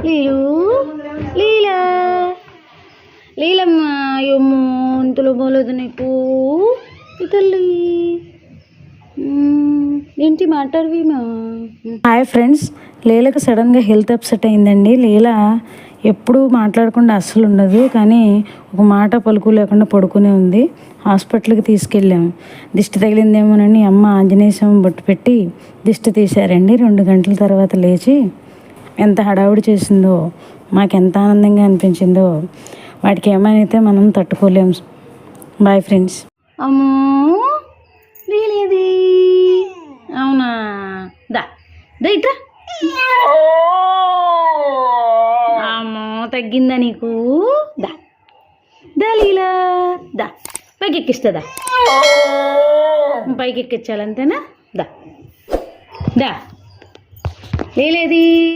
లీలు లీలా లీలమ్మ అయ్యమ్మో ఇంతలో పోలేదు నీకు ఈ తల్లి ఏంటి మాట్లాడవేమో. హాయ్ ఫ్రెండ్స్, లీలకు సడన్గా హెల్త్ అప్సెట్ అయిందండి. లీలా ఎప్పుడూ మాట్లాడకుండా అస్సలు ఉండదు, కానీ ఒక మాట పలుకు లేకుండా పడుకునే ఉంది. హాస్పిటల్కి తీసుకెళ్ళాము. దిష్టి తగిలిందేమోనని అమ్మ ఆంజనేయ స్వామి బొట్టు పెట్టి దిష్టి తీశారండి. 2 గంటల తర్వాత లేచి ఎంత హడావుడి చేసిందో, మాకెంత ఆనందంగా అనిపించిందో. వాటికి ఏమైతే మనం తట్టుకోలేము. Boyfriends. అమ్మో లేది, అవునా, దా దా ఇట్రా. అమ్మో తగ్గిందా నీకు? దా దా లీలా, దా పైకి ఎక్కిస్తుందా? పైకి ఎక్కించాలంతేనా? దా దా లేది.